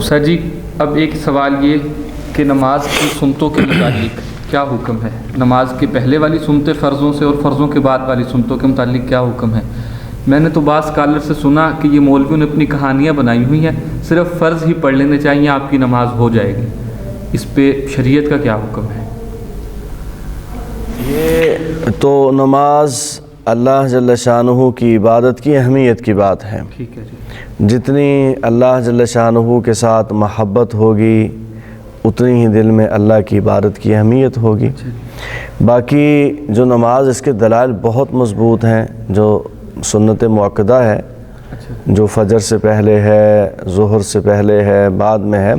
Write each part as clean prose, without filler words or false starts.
سر جی اب ایک سوال یہ کہ نماز کی سنتوں کے متعلق کیا حکم ہے؟ نماز کے پہلے والی سنتیں فرضوں سے اور فرضوں کے بعد والی سنتوں کے متعلق کیا حکم ہے؟ میں نے تو بعض اسکالر سے سنا کہ یہ مولویوں نے اپنی کہانیاں بنائی ہوئی ہیں، صرف فرض ہی پڑھ لینے چاہیے آپ کی نماز ہو جائے گی، اس پہ شریعت کا کیا حکم ہے؟ یہ تو نماز اللہ جل شانہ کی عبادت کی اہمیت کی بات ہے۔ ٹھیک ہے جی۔ جتنی اللہ جل شانہ کے ساتھ محبت ہوگی اتنی ہی دل میں اللہ کی عبادت کی اہمیت ہوگی۔ باقی جو نماز اس کے دلائل بہت مضبوط ہیں، جو سنت مؤکدہ ہے، جو فجر سے پہلے ہے، ظہر سے پہلے ہے، بعد میں ہے،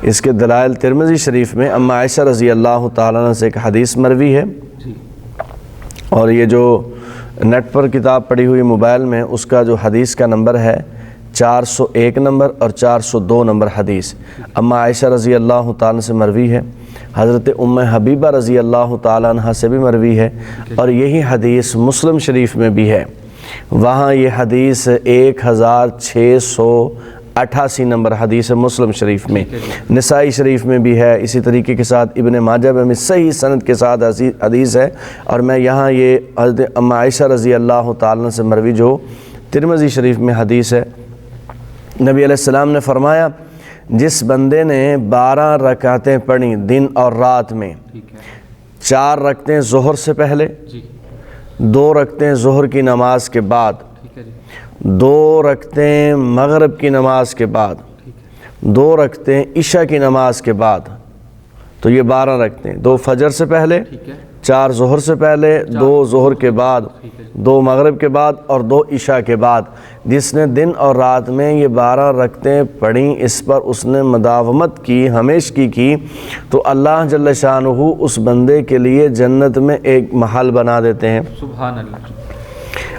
اس کے دلائل ترمذی شریف میں ام عائشہ رضی اللہ تعالیٰ عنہ سے ایک حدیث مروی ہے، اور یہ جو نیٹ پر کتاب پڑھی ہوئی موبائل میں اس کا جو حدیث کا نمبر ہے 401 نمبر اور 402 نمبر حدیث ام عائشہ رضی اللہ تعالیٰ سے مروی ہے، حضرت ام حبیبہ رضی اللہ تعالیٰ عنہ سے بھی مروی ہے، اور یہی حدیث مسلم شریف میں بھی ہے۔ وہاں یہ حدیث 1688 نمبر حدیث ہے مسلم شریف میں، نسائی شریف میں بھی ہے، اسی طریقے کے ساتھ ابن ماجہ میں صحیح سند کے ساتھ حدیث ہے، اور میں یہاں یہ حضرت ام عائشہ رضی اللہ تعالیٰ سے مروی جو ترمذی شریف میں حدیث ہے، نبی علیہ السلام نے فرمایا جس بندے نے 12 رکعتیں پڑھیں دن اور رات میں، 4 رکعتیں ظہر سے پہلے، 2 رکعتیں ظہر کی نماز کے بعد، 2 رکعتیں مغرب کی نماز کے بعد، 2 رکعتیں عشاء کی نماز کے بعد، تو یہ 12 رکعتیں، 2 فجر سے پہلے، 4 ظہر سے پہلے، 2 ظہر کے بعد، 2 مغرب کے بعد اور 2 عشاء کے بعد، جس نے دن اور رات میں یہ 12 رکعتیں پڑھیں، اس پر اس نے مداومت کی، ہمیشگی کی، تو اللہ جل شانہ اس بندے کے لیے جنت میں ایک محل بنا دیتے ہیں۔ سبحان اللہ۔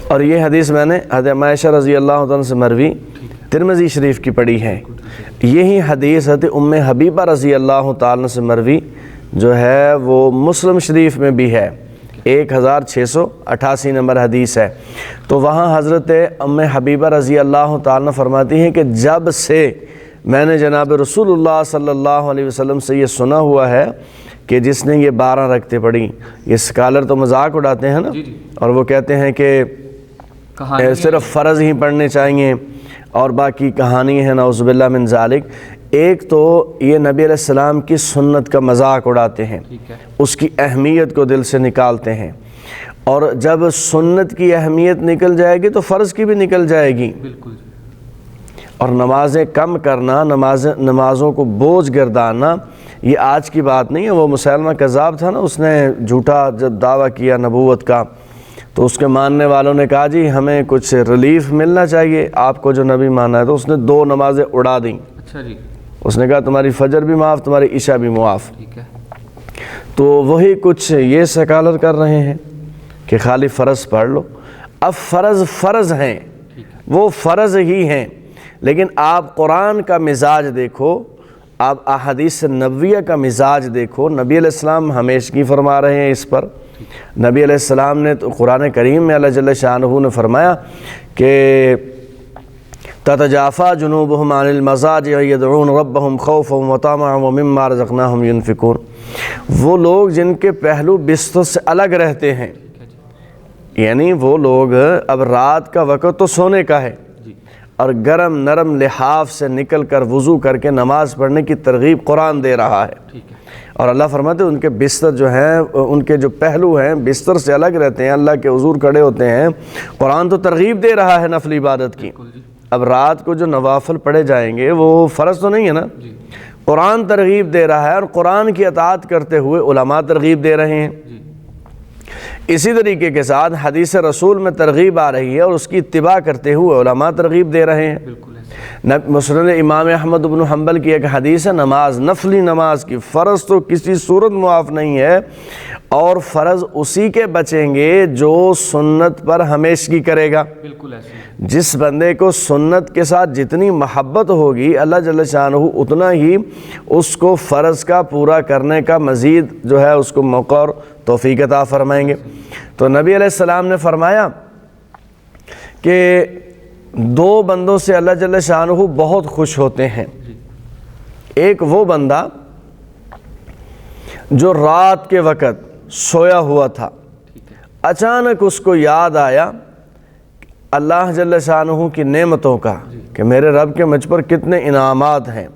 اور یہ حدیث میں نے حضرت عائشہ رضی اللہ عنہ سے مروی ترمذی شریف کی پڑھی ہے۔ یہی حدیث حضرت ام حبیبہ رضی اللہ تعالیٰ سے مروی جو ہے وہ مسلم شریف میں بھی ہے، 1688 نمبر حدیث ہے۔ تو وہاں حضرت ام حبیبہ رضی اللہ تعالیٰ فرماتی ہیں کہ جب سے میں نے جناب رسول اللہ صلی اللہ علیہ وسلم سے یہ سنا ہوا ہے کہ جس نے یہ 12 رکعتیں پڑھی، یہ اسکالر تو مذاق اڑاتے ہیں نا، اور وہ کہتے ہیں کہ صرف فرض ہی پڑھنے چاہیے اور باقی کہانی ہے، نعوذ باللہ من ذالک۔ ایک تو یہ نبی علیہ السلام کی سنت کا مذاق اڑاتے ہیں، اس کی اہمیت کو دل سے نکالتے ہیں، اور جب سنت کی اہمیت نکل جائے گی تو فرض کی بھی نکل جائے گی۔ اور نمازیں کم کرنا، نمازوں کو بوجھ گردانا، یہ آج کی بات نہیں ہے۔ وہ مسیلمہ کذاب تھا نا، اس نے جھوٹا جب دعویٰ کیا نبوت کا، تو اس کے ماننے والوں نے کہا جی ہمیں کچھ ریلیف ملنا چاہیے، آپ کو جو نبی مانا ہے، تو اس نے 2 نمازیں اڑا دیں۔ اچھا جی۔ اس نے کہا تمہاری فجر بھی معاف، تمہاری عشاء بھی معاف۔ ٹھیک ہے۔ تو وہی کچھ یہ سکالر کر رہے ہیں کہ خالی فرض پڑھ لو۔ اب فرض ہیں، وہ فرض ہی ہیں، لیکن آپ قرآن کا مزاج دیکھو، آپ احادیث نبویہ کا مزاج دیکھو۔ نبی علیہ السلام ہمیشگی فرما رہے ہیں اس پر۔ نبی علیہ السلام نے تو قرآن کریم میں اللہ جل شانہ نے فرمایا کہ تتجافا جنوبہم عن المضاجع یدعون ربہم خوفا وطمعا ومما رزقناہم ینفقون۔ وہ لوگ جن کے پہلو بستر سے الگ رہتے ہیں، یعنی وہ لوگ اب رات کا وقت تو سونے کا ہے، اور گرم نرم لحاف سے نکل کر وضو کر کے نماز پڑھنے کی ترغیب قرآن دے رہا ہے، اور اللہ فرماتے ہیں ان کے بستر جو ہیں، ان کے جو پہلو ہیں بستر سے الگ رہتے ہیں، اللہ کے حضور کھڑے ہوتے ہیں۔ قرآن تو ترغیب دے رہا ہے نفل عبادت کی۔ اب رات کو جو نوافل پڑھے جائیں گے وہ فرض تو نہیں ہے نا، قرآن ترغیب دے رہا ہے، اور قرآن کی اطاعت کرتے ہوئے علماء ترغیب دے رہے ہیں۔ اسی طریقے کے ساتھ حدیث رسول میں ترغیب آ رہی ہے، اور اس کی اتباع کرتے ہوئے علماء ترغیب دے رہے ہیں۔ مسند امام احمد بن حنبل کی ایک حدیث ہے نماز، نفلی نماز کی، فرض تو کسی صورت معاف نہیں ہے، اور فرض اسی کے بچیں گے جو سنت پر ہمیشگی کرے گا۔ جس بندے کو سنت کے ساتھ جتنی محبت ہوگی اللہ جل شانہ اتنا ہی اس کو فرض کا پورا کرنے کا مزید جو ہے اس کو موقع اور توفیق عطا فرمائیں گے۔ تو نبی علیہ السلام نے فرمایا کہ 2 بندوں سے اللہ جل شانہ بہت خوش ہوتے ہیں، ایک وہ بندہ جو رات کے وقت سویا ہوا تھا، اچانک اس کو یاد آیا اللہ جل شانہ کی نعمتوں کا کہ میرے رب کے مجھ پر کتنے انعامات ہیں،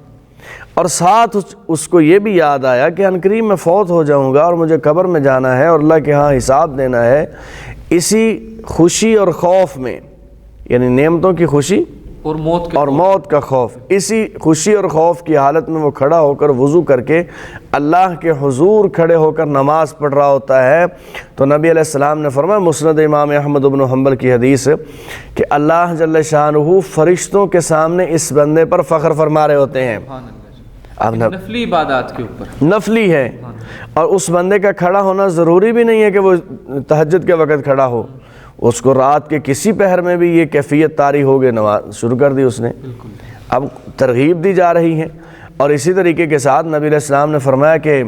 اور ساتھ اس کو یہ بھی یاد آیا کہ عنقریب میں فوت ہو جاؤں گا اور مجھے قبر میں جانا ہے اور اللہ کے ہاں حساب دینا ہے۔ اسی خوشی اور خوف میں، یعنی نعمتوں کی خوشی اور موت کا خوف، اسی خوشی اور خوف کی حالت میں وہ کھڑا ہو کر وضو کر کے اللہ کے حضور کھڑے ہو کر نماز پڑھ رہا ہوتا ہے، تو نبی علیہ السلام نے فرمایا، مسند امام احمد بن حنبل کی حدیث، کہ اللہ جل شانہ فرشتوں کے سامنے اس بندے پر فخر فرما رہے ہوتے ہیں۔ اب نفلی عبادات کے اوپر نفلی ہے، اور اس بندے کا کھڑا ہونا ضروری بھی نہیں ہے کہ وہ تہجد کے وقت کھڑا ہو، اس کو رات کے کسی پہر میں بھی یہ کیفیت طاری ہو گئی، نماز شروع کر دی اس نے۔ اب ترغیب دی جا رہی ہے، اور اسی طریقے کے ساتھ نبی علیہ السلام نے فرمایا کہ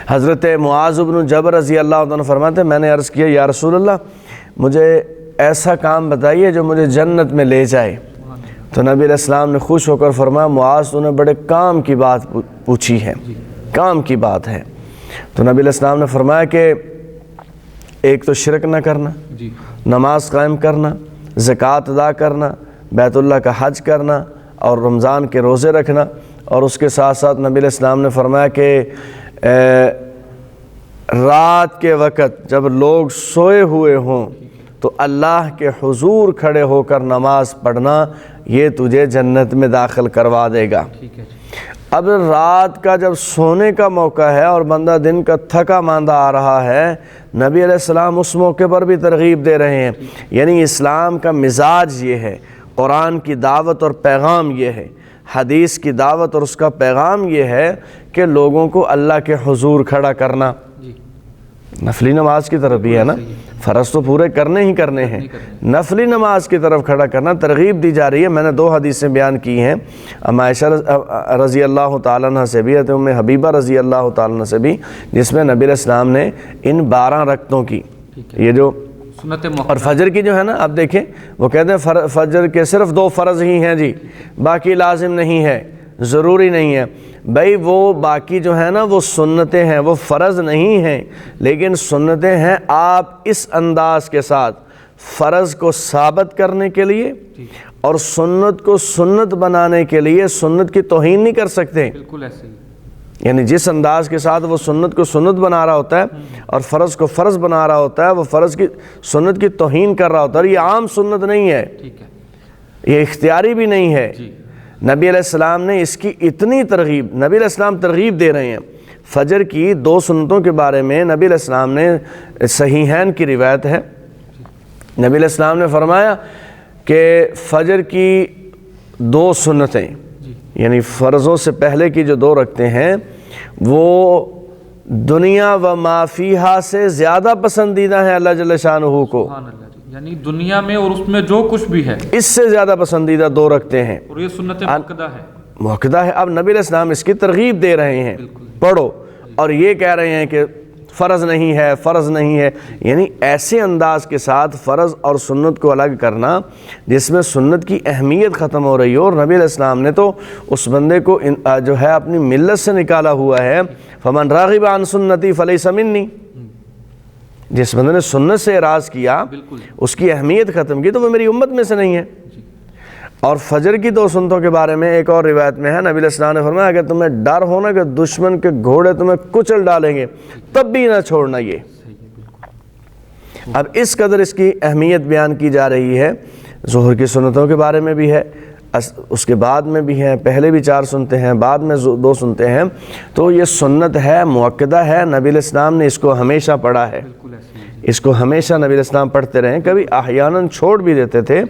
حضرت معاذ بن جبل رضی اللہ عنہ فرماتے ہیں، میں نے عرض کیا یا رسول اللہ مجھے ایسا کام بتائیے جو مجھے جنت میں لے جائے، تو نبی علیہ السلام نے خوش ہو کر فرمایا، معاذ تو نے بڑے کام کی بات پوچھی ہے، کام کی بات ہے۔ تو نبی علیہ السلام نے فرمایا کہ ایک تو شرک نہ کرنا، نماز قائم کرنا، زکوٰۃ ادا کرنا، بیت اللہ کا حج کرنا، اور رمضان کے روزے رکھنا، اور اس کے ساتھ ساتھ نبی علیہ السلام نے فرمایا کہ رات کے وقت جب لوگ سوئے ہوئے ہوں تو اللہ کے حضور کھڑے ہو کر نماز پڑھنا، یہ تجھے جنت میں داخل کروا دے گا۔ اب رات کا جب سونے کا موقع ہے اور بندہ دن کا تھکا ماندہ آ رہا ہے، نبی علیہ السلام اس موقع پر بھی ترغیب دے رہے ہیں۔ یعنی اسلام کا مزاج یہ ہے، قرآن کی دعوت اور پیغام یہ ہے، حدیث کی دعوت اور اس کا پیغام یہ ہے کہ لوگوں کو اللہ کے حضور کھڑا کرنا۔ نفلی نماز کی طرف بھی ہے نا، فرض تو پورے کرنے ہی کرنے ہیں، نفلی نماز کی طرف کھڑا کرنا ترغیب دی جا رہی ہے۔ میں نے 2 حدیثیں بیان کی ہیں، ام عائشہ رضی اللہ تعالیٰ عنہ سے بھی، ام حبیبہ رضی اللہ تعالیٰ عنہ سے بھی، جس میں نبی علیہ السلام نے ان 12 رکعتوں کی، یہ جو سنت اور فجر کی جو ہے نا، اب دیکھیں وہ کہتے ہیں فجر کے صرف 2 فرض ہی ہیں جی، باقی لازم نہیں ہے، ضروری نہیں ہے۔ بھائی وہ باقی جو ہے نا وہ سنتیں ہیں، وہ فرض نہیں ہیں، لیکن سنتیں ہیں آپ اس انداز کے ساتھ فرض کو ثابت کرنے کے لیے اور سنت کو سنت بنانے کے لیے سنت کی توہین نہیں کر سکتے۔ بالکل ایسے ہی، یعنی جس انداز کے ساتھ وہ سنت کو سنت بنا رہا ہوتا ہے اور فرض کو فرض بنا رہا ہوتا ہے، وہ فرض کی سنت کی توہین کر رہا ہوتا ہے، اور یہ عام سنت نہیں ہے، یہ اختیاری بھی نہیں ہے۔ نبی علیہ السلام نے اس کی اتنی ترغیب، نبی علیہ السلام ترغیب دے رہے ہیں۔ فجر کی 2 سنتوں کے بارے میں نبی علیہ السلام نے، صحیحین کی روایت ہے، نبی علیہ السلام نے فرمایا کہ فجر کی 2 سنتیں، یعنی فرضوں سے پہلے کی جو 2 رکعتیں ہیں، وہ دنیا و ما فیہا سے زیادہ پسندیدہ ہیں اللہ جل شانہ کو، یعنی دنیا میں اور اس میں جو کچھ بھی ہے اس سے زیادہ پسندیدہ 2 رکعتیں ہیں، اور یہ سنت مؤکدہ ہے، موقدہ ہے۔ اب نبی علیہ السلام اس کی ترغیب دے رہے ہیں، پڑھو، اور یہ کہہ رہے ہیں کہ فرض نہیں ہے، فرض نہیں ہے، یعنی ایسے انداز کے ساتھ فرض اور سنت کو الگ کرنا جس میں سنت کی اہمیت ختم ہو رہی ہو۔ اور نبی علیہ السلام نے تو اس بندے کو جو ہے اپنی ملت سے نکالا ہوا ہے، فمن راغب عن سنتی فلیس منی، جس بندے نے سنت سے اعراض کیا، اس کی اہمیت ختم کی، تو وہ میری امت میں سے نہیں ہے۔ اور فجر کی 2 سنتوں کے بارے میں ایک اور روایت میں ہے، نبی علیہ السلام نے فرمایا اگر تمہیں ڈر ہونا کہ دشمن کے گھوڑے تمہیں کچل ڈالیں گے تب بھی نہ چھوڑنا یہ۔ اب اس قدر اس کی اہمیت بیان کی جا رہی ہے۔ ظہر کی سنتوں کے بارے میں بھی ہے، اس کے بعد میں بھی ہیں، پہلے بھی 4 سنتے ہیں، بعد میں 2 سنتے ہیں، تو یہ سنت ہے، مؤکدہ ہے۔ نبی علیہ السلام نے اس کو ہمیشہ پڑھا ہے، اس کو ہمیشہ نبی علیہ السلام پڑھتے رہے ہیں، کبھی احیاناً چھوڑ بھی دیتے تھے،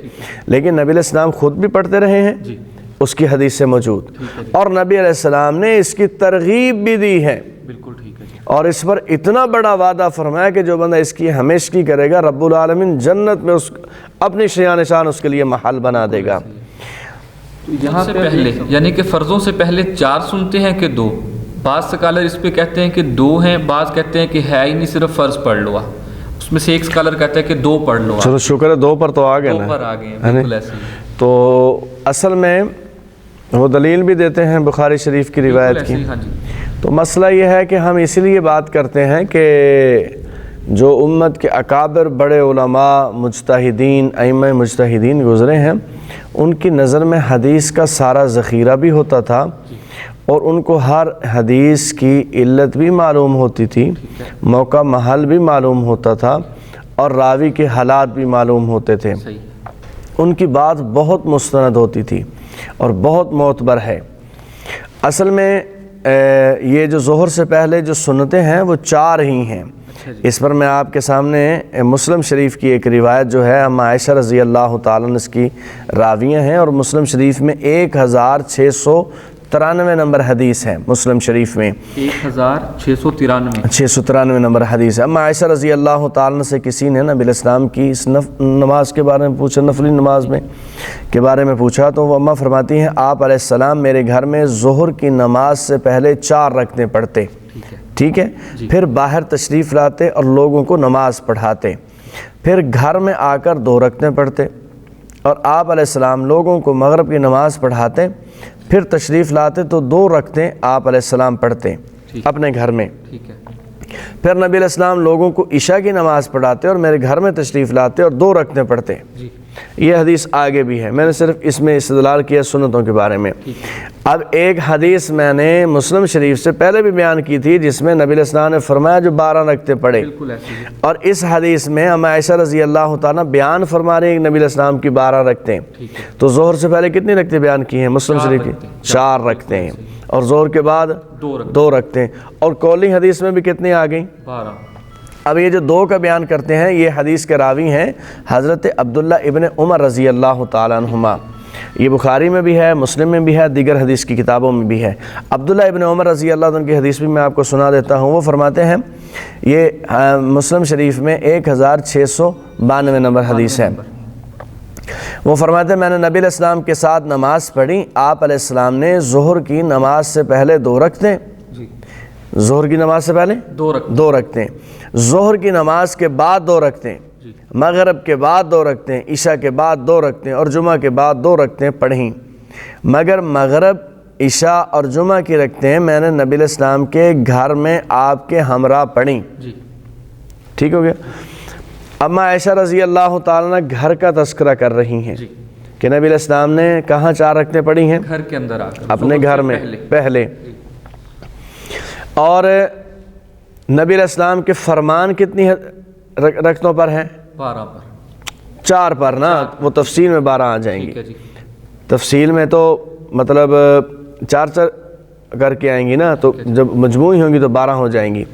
لیکن نبی علیہ السلام خود بھی پڑھتے رہے ہیں، اس کی حدیث سے موجود، اور نبی علیہ السلام نے اس کی ترغیب بھی دی ہے، اور اس پر اتنا بڑا وعدہ فرمایا کہ جو بندہ اس کی ہمیشگی کرے گا رب العالمین جنت میں اپنی شیان شان اس کے لیے محل بنا دے گا۔ یہاں سے پہلے یعنی کہ فرضوں سے پہلے 4 سنتے ہیں کہ 2؟ بعض سکالر اس پہ کہتے ہیں کہ 2 ہیں، بعض کہتے ہیں کہ ہے ہی نہیں، صرف فرض پڑھ لو۔ اس میں سے ایک سکالر کہتا ہے کہ 2 پڑھ لو۔ چلو شکر ہے 2 پر تو آ گئے نا، 2 پر آ گئے ہیں، بالکل ایسے ہی۔ تو اصل میں وہ دلیل بھی دیتے ہیں بخاری شریف کی روایت کی۔ ہاں جی، تو مسئلہ یہ ہے کہ ہم اسی لیے بات کرتے ہیں کہ جو امت کے اکابر بڑے علماء مجتہدین ائمہ مجتہدین گزرے ہیں، ان کی نظر میں حدیث کا سارا ذخیرہ بھی ہوتا تھا اور ان کو ہر حدیث کی علت بھی معلوم ہوتی تھی، موقع محل بھی معلوم ہوتا تھا اور راوی کے حالات بھی معلوم ہوتے تھے۔ ان کی بات بہت مستند ہوتی تھی اور بہت معتبر ہے۔ اصل میں یہ جو ظہر سے پہلے جو سنتیں ہیں وہ 4 ہی ہیں۔ اس پر میں آپ کے سامنے مسلم شریف کی ایک روایت جو ہے اما عائشہ رضی اللہ تعالیٰ عنہ کی راویہ ہیں، اور مسلم شریف میں 1693 نمبر حدیث ہے۔ مسلم شریف میں 1693 نمبر حدیث ہے۔ اما عائشہ رضی اللہ تعالیٰ عنہ سے کسی نے نبی الاسلام کی اس نماز کے بارے میں پوچھا، نفلی نماز میں کے بارے میں پوچھا، تو وہ اماں فرماتی ہیں آپ علیہ السلام میرے گھر میں ظہر کی نماز سے پہلے 4 رکعتیں پڑھتے، ٹھیک ہے، پھر باہر تشریف لاتے اور لوگوں کو نماز پڑھاتے، پھر گھر میں آ کر 2 رکعتیں پڑھتے، اور آپ علیہ السلام لوگوں کو مغرب کی نماز پڑھاتے، پھر تشریف لاتے تو 2 رکعتیں آپ علیہ السلام پڑھتے اپنے گھر میں، پھر نبی علیہ السلام لوگوں کو عشاء کی نماز پڑھاتے اور میرے گھر میں تشریف لاتے اور 2 رکعتیں پڑھتے۔ یہ حدیث آگے بھی ہے، میں نے صرف اس میں استدلال کیا سنتوں کے بارے میں۔ اب ایک حدیث میں نے مسلم شریف سے پہلے بھی بیان کی تھی جس میں نبی علیہ السلام نے فرمایا جو 12 رکعتیں پڑھے، اور اس حدیث میں اما عائشہ رضی اللہ تعالیٰ بیان فرما رہے ہیں نبی علیہ السلام کی 12 رکعتیں۔ تو ظہر سے پہلے کتنی رکعتیں بیان کی ہیں مسلم شریف کی؟ 4 رکعتیں، اور ظہر کے بعد 2 رکعتیں، اور قولی حدیث میں بھی کتنی آ گئیں؟ 12۔ اب یہ جو 2 کا بیان کرتے ہیں یہ حدیث کے راوی ہیں حضرت عبداللہ ابن عمر رضی اللہ تعالیٰ عنہما۔ یہ بخاری میں بھی ہے، مسلم میں بھی ہے، دیگر حدیث کی کتابوں میں بھی ہے۔ عبداللہ ابن عمر رضی اللہ عنہ کی حدیث بھی میں آپ کو سنا دیتا ہوں۔ وہ فرماتے ہیں، یہ مسلم شریف میں 1692 نمبر حدیث ہے۔ وہ فرماتے ہیں میں نے نبی علیہ السلام کے ساتھ نماز پڑھی، آپ علیہ السلام نے ظہر کی نماز سے پہلے 2 رکعتیں، ظہر کی نماز سے پہلے 2 رکعتیں، ظہر کی نماز کے بعد 2 رکعتیں، مغرب کے بعد 2 رکعتیں، عشاء کے بعد 2 رکعتیں اور جمعہ کے بعد 2 رکعتیں پڑھیں، مگر مغرب، عشاء اور جمعہ کی رکعتیں میں نے نبی علیہ السلام کے گھر میں آپ کے ہمراہ پڑھیں۔ ٹھیک ہو گیا؟ اما عائشہ رضی اللہ تعالیٰ عنہ گھر کا تذکرہ کر رہی ہیں کہ نبی علیہ السلام نے کہاں 4 رکعتیں پڑھی ہیں؟ گھر کے اندر آ کر، اپنے گھر میں پہلے۔ اور نبی علیہ السلام کے فرمان کتنی رکعتوں پر ہیں؟ 12 پر، 4 پر نا، وہ تفصیل میں 12 آ جائیں گی، تفصیل میں تو مطلب 4 کر کے آئیں گی نا، تو جب مجموعی ہوں گی تو 12 ہو جائیں گی۔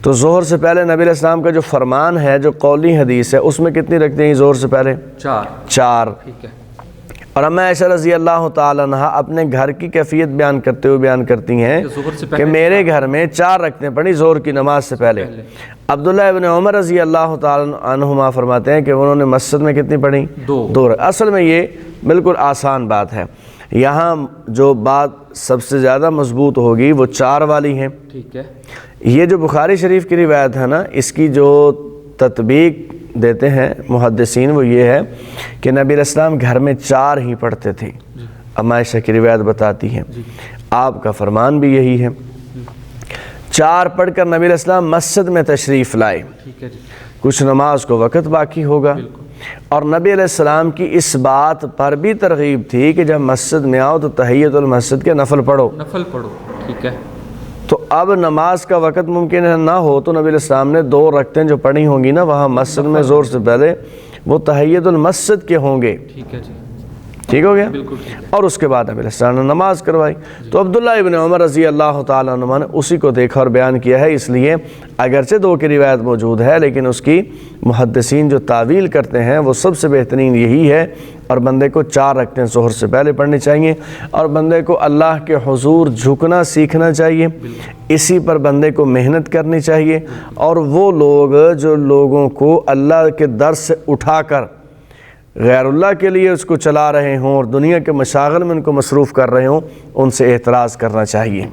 تو ظہر سے پہلے نبی علیہ السلام کا جو فرمان ہے جو قولی حدیث ہے اس میں کتنی رکھتے ہیں ظہر سے پہلے؟ 4۔ اور اما عائشہ رضی اللہ تعالیٰ عنہ اپنے گھر کی کیفیت بیان کرتے ہوئے بیان کرتی ہیں کہ میرے گھر میں 4 رکعتیں پڑھی ظہر کی نماز سے پہلے۔ عبداللہ ابن عمر رضی اللہ تعالیٰ عنہما فرماتے ہیں کہ انہوں نے مسجد میں کتنی پڑھی؟ 2۔ اصل میں یہ بالکل آسان بات ہے، یہاں جو بات سب سے زیادہ مضبوط ہوگی وہ 4 والی ہے۔ ٹھیک ہے، یہ جو بخاری شریف کی روایت ہے نا، اس کی جو تطبیق دیتے ہیں محدثین وہ یہ ہے کہ نبی علیہ السلام گھر میں 4 ہی پڑھتے تھے۔ اما عائشہ کی روایت بتاتی ہے، آپ کا فرمان بھی یہی ہے۔ 4 پڑھ کر نبی علیہ السلام مسجد میں تشریف لائے، کچھ نماز کو وقت باقی ہوگا، اور نبی علیہ السلام کی اس بات پر بھی ترغیب تھی کہ جب مسجد میں آؤ تو تحیت المسجد کے نفل پڑھو۔ ٹھیک ہے، تو اب نماز کا وقت ممکن ہے نہ ہو تو نبی علیہ السلام نے 2 رکعتیں جو پڑھی ہوں گی نا وہاں مسجد میں ظہر سے پہلے، وہ تحیت المسجد کے ہوں گے۔ ٹھیک ہے جی، ٹھیک ہو گیا؟ اور اس کے بعد نبی علیہ السلام نے نماز کروائی۔ تو عبداللہ ابن عمر رضی اللہ تعالیٰ عنہ نے اسی کو دیکھا اور بیان کیا ہے، اس لیے اگرچہ 2 کی روایت موجود ہے لیکن اس کی محدثین جو تعویل کرتے ہیں وہ سب سے بہترین یہی ہے، اور بندے کو 4 رکعتیں ظہر سے پہلے پڑھنی چاہیے، اور بندے کو اللہ کے حضور جھکنا سیکھنا چاہیے، اسی پر بندے کو محنت کرنی چاہیے۔ اور وہ لوگ جو لوگوں کو اللہ کے در سے اٹھا کر غیر اللہ کے لیے اس کو چلا رہے ہوں اور دنیا کے مشاغل میں ان کو مصروف کر رہے ہوں، ان سے اعتراض کرنا چاہیے۔